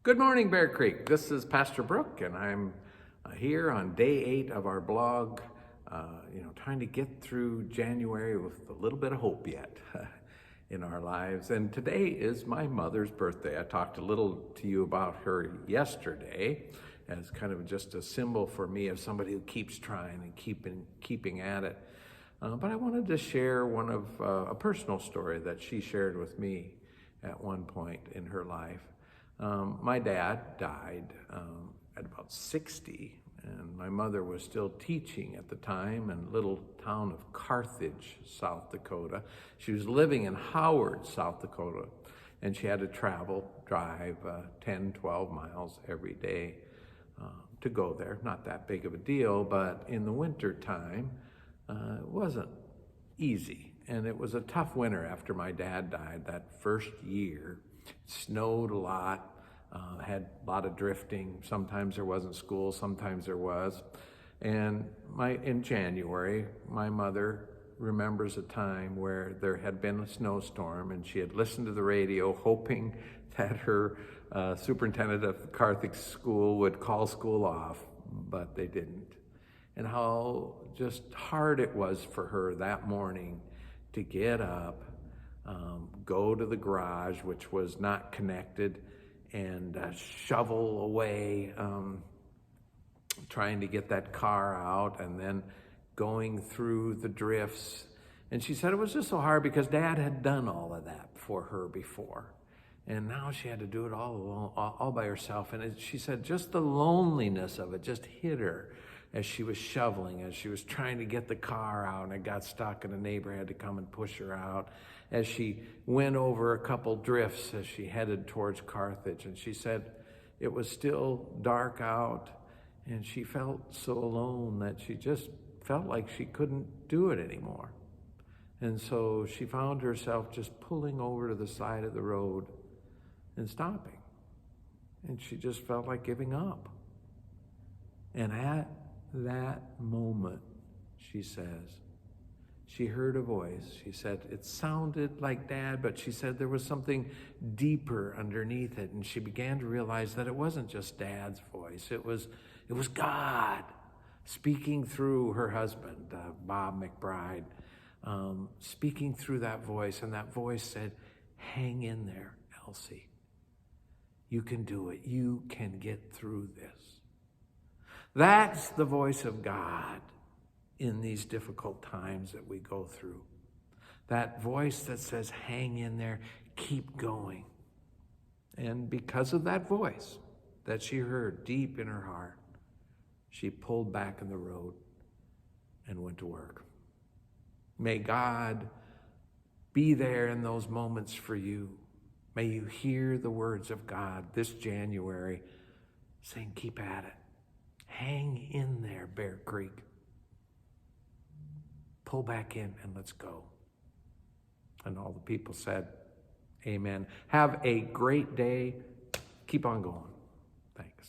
Good morning, Bear Creek. This is Pastor Brook, and I'm here on day 8 of our blog, trying to get through January with a little bit of hope yet in our lives. And today is my mother's birthday. I talked a little to you about her yesterday as kind of just a symbol for me of somebody who keeps trying and keeping at it. But I wanted to share one of a personal story that she shared with me at one point in her life. My dad died at about 60, and my mother was still teaching at the time in a little town of Carthage, South Dakota. She was living in Howard, South Dakota, and she had to drive 10, 12 miles every day to go there. Not that big of a deal, but in the winter time, it wasn't easy. And it was a tough winter after my dad died that first year. It snowed a lot, had a lot of drifting. Sometimes there wasn't school, sometimes there was. And in January, my mother remembers a time where there had been a snowstorm, and she had listened to the radio hoping that her superintendent of Carthage School would call school off, but they didn't. And how just hard it was for her that morning to get up, go to the garage, which was not connected, and shovel away, trying to get that car out, and then going through the drifts. And she said it was just so hard because Dad had done all of that for her before. And now she had to do it all alone, all by herself. And she said just the loneliness of it just hit her as she was shoveling, as she was trying to get the car out, and it got stuck, and a neighbor had to come and push her out, as she went over a couple drifts as she headed towards Carthage. And she said it was still dark out, and she felt so alone that she just felt like she couldn't do it anymore. And so she found herself just pulling over to the side of the road and stopping. And she just felt like giving up. And at that moment, she says, she heard a voice. She said it sounded like Dad, but she said there was something deeper underneath it. And she began to realize that it wasn't just Dad's voice. It was God speaking through her husband, Bob McBride, speaking through that voice. And that voice said, "Hang in there, Elsie. You can do it. You can get through this." That's the voice of God in these difficult times that we go through. That voice that says, hang in there, keep going. And because of that voice that she heard deep in her heart, she pulled back in the road and went to work. May God be there in those moments for you. May you hear the words of God this January saying, keep at it. Hang in there, Bear Creek. Pull back in and let's go. And all the people said, amen. Have a great day. Keep on going. Thanks.